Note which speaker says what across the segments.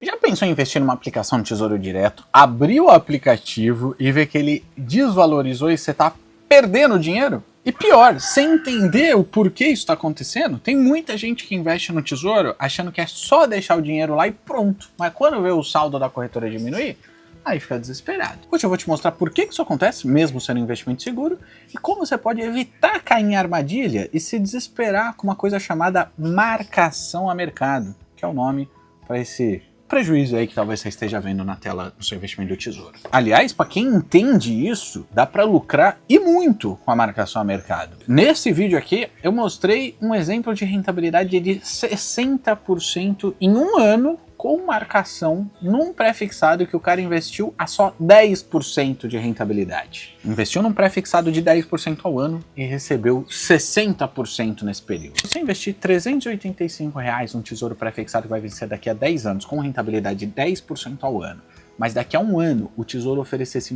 Speaker 1: Já pensou em investir numa aplicação de Tesouro Direto, abrir o aplicativo e ver que ele desvalorizou e você está perdendo dinheiro? E pior, sem entender o porquê isso está acontecendo? Tem muita gente que investe no Tesouro achando que é só deixar o dinheiro lá e pronto. Mas quando vê o saldo da corretora diminuir, aí fica desesperado. Hoje eu vou te mostrar por que isso acontece, mesmo sendo um investimento seguro, e como você pode evitar cair em armadilha e se desesperar com uma coisa chamada marcação a mercado, que é o nome para esse prejuízo aí que talvez você esteja vendo na tela do seu investimento do Tesouro. Aliás, para quem entende isso, dá para lucrar e muito com a marcação a mercado. Nesse vídeo aqui, eu mostrei um exemplo de rentabilidade de 60% em um ano com marcação num pré-fixado que o cara investiu a só 10% de rentabilidade. Investiu num pré-fixado de 10% ao ano e recebeu 60% nesse período. Se você investir R$385 num tesouro pré-fixado que vai vencer daqui a 10 anos com rentabilidade de 10% ao ano, mas daqui a um ano o Tesouro oferecesse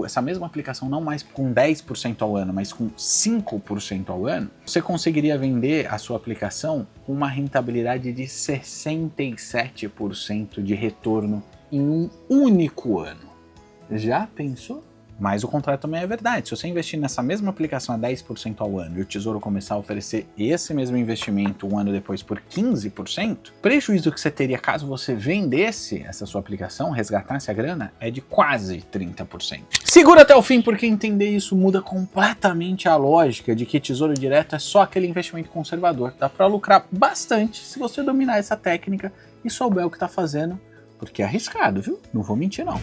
Speaker 1: essa mesma aplicação não mais com 10% ao ano, mas com 5% ao ano, você conseguiria vender a sua aplicação com uma rentabilidade de 67% de retorno em um único ano. Já pensou? Mas o contrário também é verdade. Se você investir nessa mesma aplicação a 10% ao ano e o Tesouro começar a oferecer esse mesmo investimento um ano depois por 15%, o prejuízo que você teria caso você vendesse essa sua aplicação, resgatasse a grana, é de quase 30%. Segura até o fim, porque entender isso muda completamente a lógica de que Tesouro Direto é só aquele investimento conservador. Dá para lucrar bastante se você dominar essa técnica e souber o que está fazendo, porque é arriscado, viu? Não vou mentir não.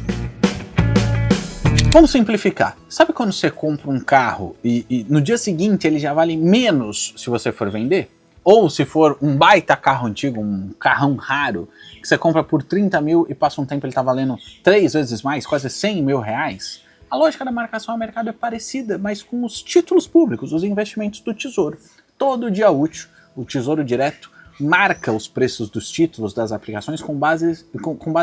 Speaker 1: Vamos simplificar. Sabe quando você compra um carro e no dia seguinte ele já vale menos se você for vender? Ou se for um baita carro antigo, um carrão raro, que você compra por 30 mil e passa um tempo ele está valendo 3 vezes mais, quase 100 mil reais? A lógica da marcação a mercado é parecida, mas com os títulos públicos, os investimentos do Tesouro. Todo dia útil, o Tesouro Direto marca os preços dos títulos das aplicações com base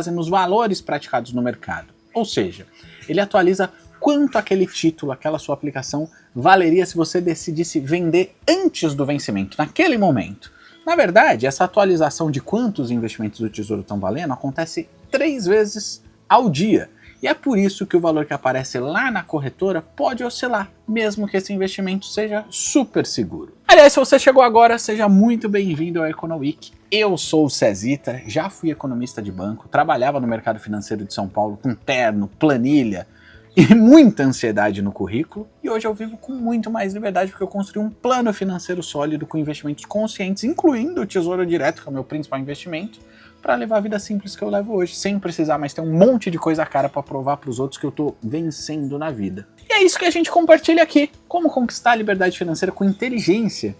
Speaker 1: nos valores praticados no mercado. Ou seja, ele atualiza quanto aquele título, aquela sua aplicação, valeria se você decidisse vender antes do vencimento, naquele momento. Na verdade, essa atualização de quantos investimentos do Tesouro estão valendo acontece 3 vezes ao dia. E é por isso que o valor que aparece lá na corretora pode oscilar, mesmo que esse investimento seja super seguro. Aliás, se você chegou agora, seja muito bem-vindo ao Econoweek. Eu sou o Cezita, já fui economista de banco, trabalhava no mercado financeiro de São Paulo com terno, planilha e muita ansiedade no currículo. E hoje eu vivo com muito mais liberdade porque eu construí um plano financeiro sólido com investimentos conscientes, incluindo o Tesouro Direto, que é o meu principal investimento, para levar a vida simples que eu levo hoje, sem precisar mais ter um monte de coisa cara para provar para os outros que eu tô vencendo na vida. E é isso que a gente compartilha aqui, como conquistar a liberdade financeira com inteligência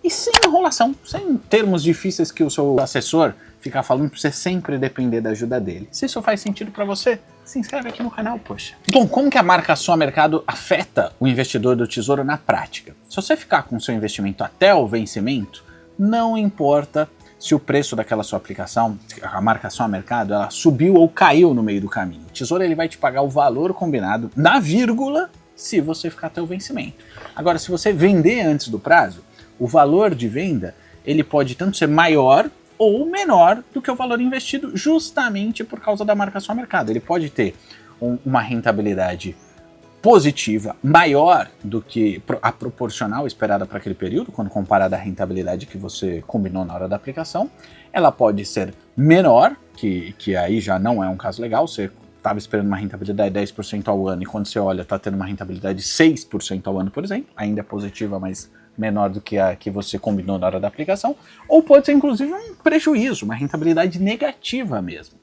Speaker 1: e sem enrolação, sem termos difíceis que o seu assessor ficar falando para você sempre depender da ajuda dele. Se isso faz sentido para você, se inscreve aqui no canal, poxa. Bom, como que a marcação a mercado afeta o investidor do Tesouro na prática? Se você ficar com o seu investimento até o vencimento, não importa se o preço daquela sua aplicação, a marcação a mercado, ela subiu ou caiu no meio do caminho. O Tesouro ele vai te pagar o valor combinado na vírgula se você ficar até o vencimento. Agora, se você vender antes do prazo, o valor de venda ele pode tanto ser maior ou menor do que o valor investido justamente por causa da marcação a mercado. Ele pode ter uma rentabilidade positiva maior do que a proporcional esperada para aquele período, quando comparada à rentabilidade que você combinou na hora da aplicação. Ela pode ser menor, que aí já não é um caso legal, você estava esperando uma rentabilidade de 10% ao ano e quando você olha está tendo uma rentabilidade de 6% ao ano, por exemplo, ainda é positiva, mas menor do que a que você combinou na hora da aplicação, ou pode ser inclusive um prejuízo, uma rentabilidade negativa mesmo.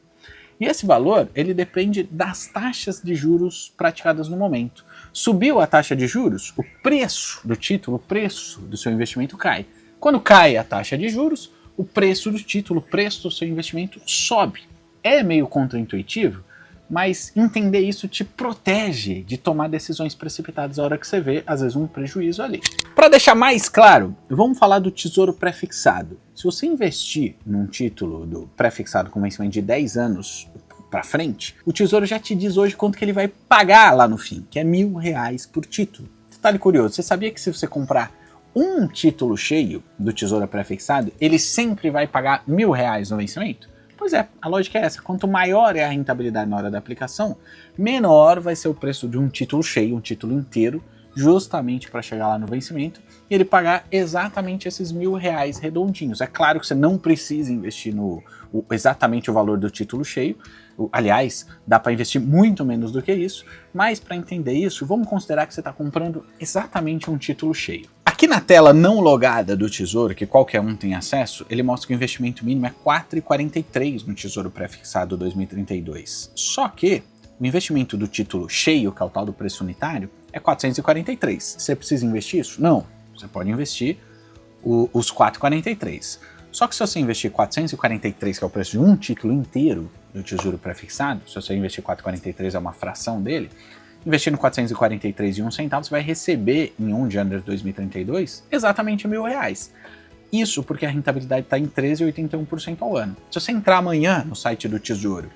Speaker 1: E esse valor, ele depende das taxas de juros praticadas no momento. Subiu a taxa de juros, o preço do título, o preço do seu investimento cai. Quando cai a taxa de juros, o preço do título, o preço do seu investimento sobe. É meio contraintuitivo, mas entender isso te protege de tomar decisões precipitadas a hora que você vê, às vezes, um prejuízo ali. Para deixar mais claro, vamos falar do Tesouro Pré-fixado. Se você investir num título do pré-fixado com vencimento de 10 anos para frente, o Tesouro já te diz hoje quanto que ele vai pagar lá no fim, que é R$1.000 por título. Detalhe curioso, você sabia que se você comprar um título cheio do Tesouro Pré-fixado, ele sempre vai pagar R$1.000 no vencimento? Pois é, a lógica é essa. Quanto maior é a rentabilidade na hora da aplicação, menor vai ser o preço de um título cheio, um título inteiro, justamente para chegar lá no vencimento e ele pagar exatamente esses R$ 1.000 redondinhos. É claro que você não precisa investir exatamente o valor do título cheio. Aliás, dá para investir muito menos do que isso, mas para entender isso, vamos considerar que você está comprando exatamente um título cheio. Aqui na tela não logada do Tesouro, que qualquer um tem acesso, ele mostra que o investimento mínimo é R$ 4,43 no Tesouro Pré-fixado 2032. Só que o investimento do título cheio, que é o tal do preço unitário, é 443. Você precisa investir isso? Não. Você pode investir os 443. Só que se você investir 443, que é o preço de um título inteiro do Tesouro Pré-fixado, se você investir 443 é uma fração dele, investindo 443,01 centavos, você vai receber em 1 de janeiro de 2032 exatamente R$ 1.000. Isso porque a rentabilidade está em 13,81% ao ano. Se você entrar amanhã no site do Tesouro,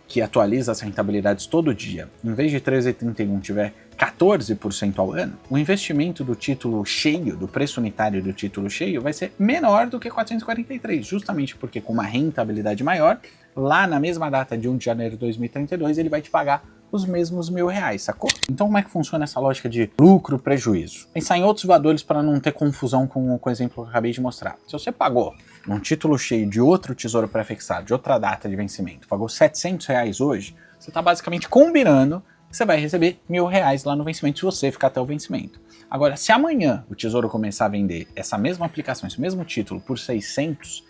Speaker 1: que atualiza as rentabilidades todo dia, em vez de 13,31 tiver 14% ao ano, o investimento do título cheio, do preço unitário do título cheio, vai ser menor do que 443, justamente porque com uma rentabilidade maior, lá na mesma data de 1 de janeiro de 2032, ele vai te pagar os mesmos R$ 1.000, sacou? Então como é que funciona essa lógica de lucro, prejuízo? Pensar em outros valores para não ter confusão com o exemplo que eu acabei de mostrar. Se você pagou um título cheio de outro tesouro pré-fixado, de outra data de vencimento, pagou R$ 700 hoje, você está basicamente combinando que você vai receber R$ 1.000 lá no vencimento se você ficar até o vencimento. Agora, se amanhã o tesouro começar a vender essa mesma aplicação, esse mesmo título por 600,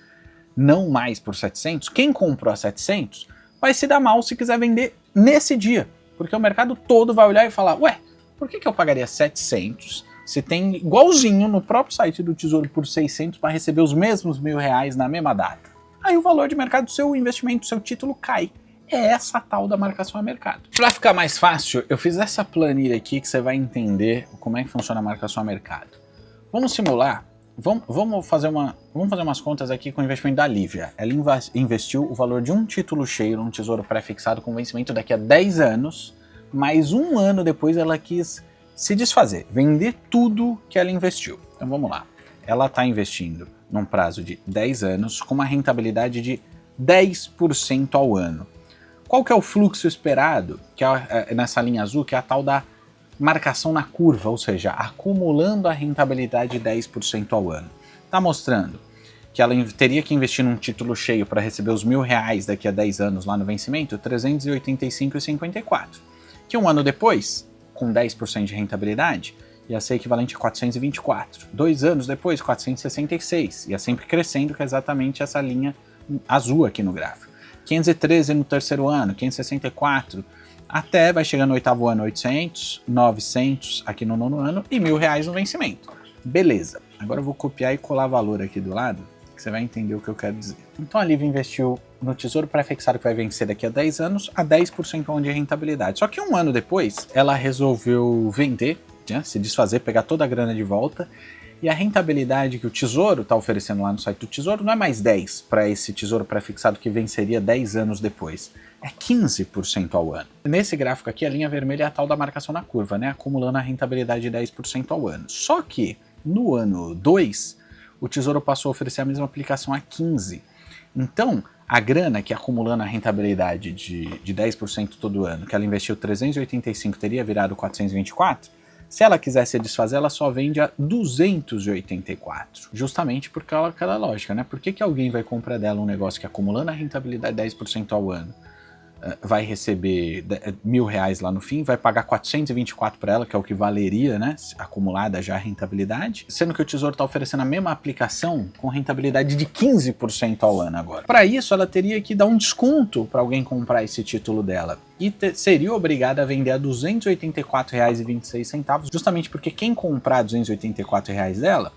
Speaker 1: não mais por 700, quem comprou a 700 vai se dar mal se quiser vender nesse dia, porque o mercado todo vai olhar e falar, ué, por que eu pagaria 700 se tem igualzinho no próprio site do Tesouro por 600 para receber os mesmos R$ 1.000 na mesma data? Aí o valor de mercado do seu investimento, do seu título cai. É essa tal da marcação a mercado. Para ficar mais fácil, eu fiz essa planilha aqui que você vai entender como é que funciona a marcação a mercado. Vamos simular. Vamos fazer umas contas aqui com o investimento da Lívia. Ela investiu o valor de um título cheio num tesouro pré-fixado com vencimento daqui a 10 anos, mas um ano depois ela quis se desfazer, vender tudo que ela investiu. Então vamos lá. Ela está investindo num prazo de 10 anos com uma rentabilidade de 10% ao ano. Qual que é o fluxo esperado, que é nessa linha azul, que é a tal da marcação na curva, ou seja, acumulando a rentabilidade de 10% ao ano. Está mostrando que ela teria que investir num título cheio para receber os R$ 1.000 daqui a 10 anos lá no vencimento, R$ 385,54. Que um ano depois, com 10% de rentabilidade, ia ser equivalente a 424. 2 anos depois, 466. Ia sempre crescendo, que é exatamente essa linha azul aqui no gráfico. 513 no terceiro ano, 564, até vai chegar no oitavo ano 800, 900 aqui no nono ano e R$ 1.000 no vencimento. Beleza, agora eu vou copiar e colar valor aqui do lado, que você vai entender o que eu quero dizer. Então a Lívia investiu no tesouro pré-fixado que vai vencer daqui a 10 anos a 10% ao ano de rentabilidade. Só que um ano depois, ela resolveu vender, né, se desfazer, pegar toda a grana de volta. E a rentabilidade que o Tesouro está oferecendo lá no site do Tesouro não é mais 10% para esse tesouro pré-fixado que venceria 10 anos depois. É 15% ao ano. Nesse gráfico aqui, a linha vermelha é a tal da marcação na curva, né? Acumulando a rentabilidade de 10% ao ano. Só que no ano 2, o Tesouro passou a oferecer a mesma aplicação a 15%. Então, a grana que acumulando a rentabilidade de 10% todo ano, que ela investiu 385, teria virado 424, se ela quiser se desfazer, ela só vende a 284. Justamente por aquela lógica, né? Por que alguém vai comprar dela um negócio que acumulando a rentabilidade 10% ao ano vai receber R$ 1.000 lá no fim, vai pagar 424 para ela, que é o que valeria, né? Acumulada já a rentabilidade, sendo que o Tesouro está oferecendo a mesma aplicação com rentabilidade de 15% ao ano agora. Para isso, ela teria que dar um desconto para alguém comprar esse título dela. E seria obrigada a vender a R$ 284,26, justamente porque quem comprar R$ 284 dela,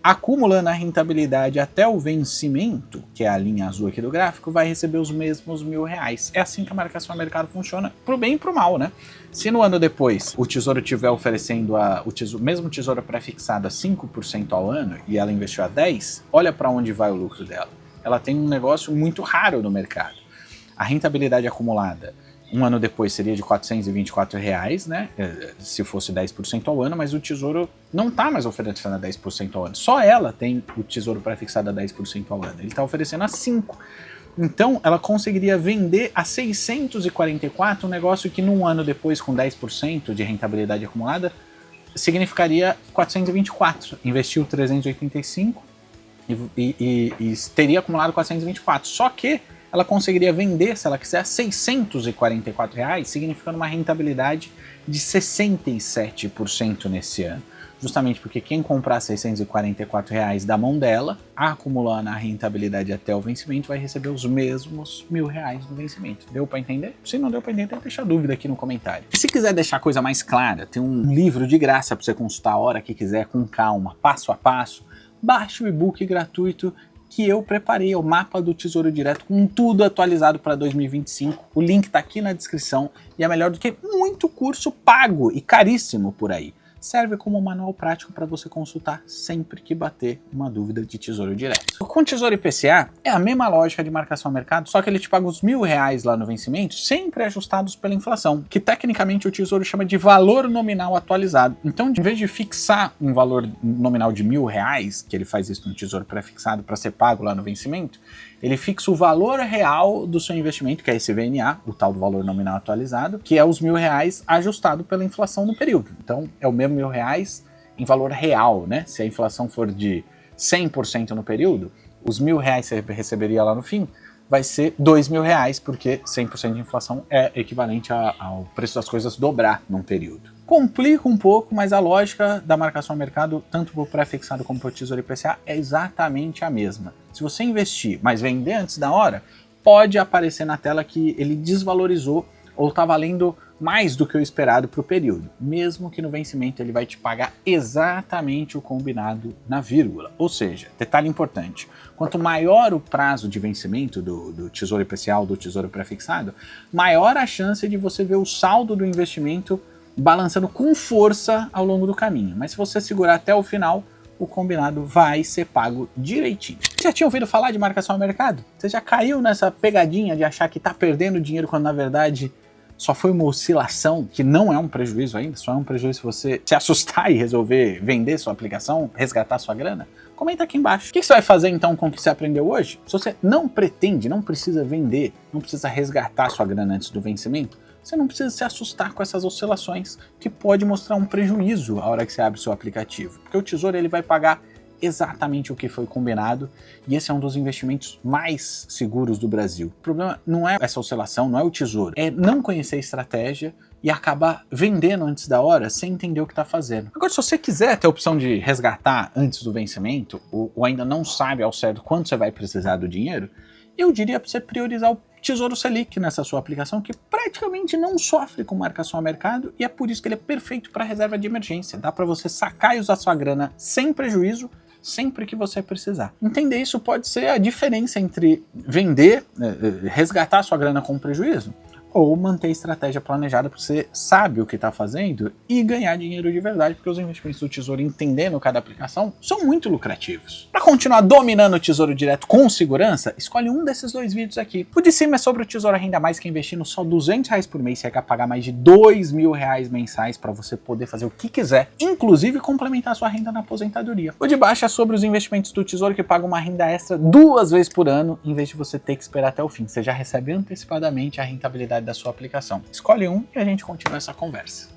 Speaker 1: acumulando a rentabilidade até o vencimento, que é a linha azul aqui do gráfico, vai receber os mesmos R$ 1.000. É assim que a marcação a mercado funciona, pro bem e pro mal, né? Se no ano depois o Tesouro estiver oferecendo mesmo tesouro pré-fixado a 5% ao ano e ela investiu a 10%, olha para onde vai o lucro dela. Ela tem um negócio muito raro no mercado. A rentabilidade acumulada um ano depois seria de R$ 424, né? Se fosse 10% ao ano, mas o Tesouro não está mais oferecendo a 10% ao ano. Só ela tem o Tesouro pré-fixado a 10% ao ano. Ele está oferecendo a 5%. Então ela conseguiria vender a 644, um negócio que num ano depois, com 10% de rentabilidade acumulada, significaria 424. Investiu 385 e teria acumulado 424. Só que ela conseguiria vender, se ela quiser, a 644 reais, significando uma rentabilidade de 67% nesse ano. Justamente porque quem comprar 644 reais da mão dela, acumulando a rentabilidade até o vencimento, vai receber os mesmos R$1.000 no vencimento. Deu para entender? Se não deu para entender, deixa dúvida aqui no comentário. E se quiser deixar a coisa mais clara, tem um livro de graça para você consultar a hora que quiser, com calma, passo a passo. Baixe o e-book gratuito que eu preparei, o mapa do Tesouro Direto, com tudo atualizado para 2025. O link está aqui na descrição e é melhor do que muito curso pago e caríssimo por aí. Serve como manual prático para você consultar sempre que bater uma dúvida de Tesouro Direto. Com o Tesouro IPCA é a mesma lógica de marcação ao mercado, só que ele te paga os R$1.000 lá no vencimento, sempre ajustados pela inflação, que tecnicamente o Tesouro chama de valor nominal atualizado. Então, em vez de fixar um valor nominal de R$1.000, que ele faz isso no Tesouro pré-fixado para ser pago lá no vencimento, ele fixa o valor real do seu investimento, que é esse VNA, o tal do valor nominal atualizado, que é os R$1.000 ajustado pela inflação no período. Então, é o mesmo R$1.000 em valor real, né? Se a inflação for de 100% no período, os R$1.000 que você receberia lá no fim vai ser R$2.000, porque 100% de inflação é equivalente ao preço das coisas dobrar num período. Complica um pouco, mas a lógica da marcação ao mercado, tanto para o pré-fixado como para o Tesouro IPCA, é exatamente a mesma. Se você investir, mas vender antes da hora, pode aparecer na tela que ele desvalorizou ou está valendo mais do que o esperado para o período, mesmo que no vencimento ele vai te pagar exatamente o combinado na vírgula. Ou seja, detalhe importante, quanto maior o prazo de vencimento do Tesouro IPCA ou do Tesouro pré-fixado, maior a chance de você ver o saldo do investimento balançando com força ao longo do caminho. Mas se você segurar até o final, o combinado vai ser pago direitinho. Você já tinha ouvido falar de marcação ao mercado? Você já caiu nessa pegadinha de achar que está perdendo dinheiro quando na verdade só foi uma oscilação, que não é um prejuízo ainda, só é um prejuízo se você se assustar e resolver vender sua aplicação, resgatar sua grana? Comenta aqui embaixo. O que você vai fazer então com o que você aprendeu hoje? Se você não pretende, não precisa vender, não precisa resgatar sua grana antes do vencimento, você não precisa se assustar com essas oscilações, que pode mostrar um prejuízo a hora que você abre o seu aplicativo. Porque o Tesouro ele vai pagar exatamente o que foi combinado, e esse é um dos investimentos mais seguros do Brasil. O problema não é essa oscilação, não é o Tesouro, é não conhecer a estratégia e acabar vendendo antes da hora sem entender o que está fazendo. Agora, se você quiser ter a opção de resgatar antes do vencimento, ou ainda não sabe ao certo quando você vai precisar do dinheiro, eu diria para você priorizar o Tesouro Selic nessa sua aplicação, que praticamente não sofre com marcação a mercado, e é por isso que ele é perfeito para reserva de emergência. Dá para você sacar e usar sua grana sem prejuízo, sempre que você precisar. Entender isso pode ser a diferença entre vender, resgatar sua grana com prejuízo, ou manter a estratégia planejada porque você sabe o que está fazendo e ganhar dinheiro de verdade, porque os investimentos do Tesouro, entendendo cada aplicação, são muito lucrativos. Para continuar dominando o Tesouro Direto com segurança, escolhe um desses dois vídeos aqui. O de cima é sobre o Tesouro Renda Mais, que investindo só R$200 por mês, você vai pagar mais de R$2.000 mensais para você poder fazer o que quiser, inclusive complementar sua renda na aposentadoria. O de baixo é sobre os investimentos do Tesouro, que pagam uma renda extra 2 vezes por ano, em vez de você ter que esperar até o fim. Você já recebe antecipadamente a rentabilidade da sua aplicação. Escolhe um e a gente continua essa conversa.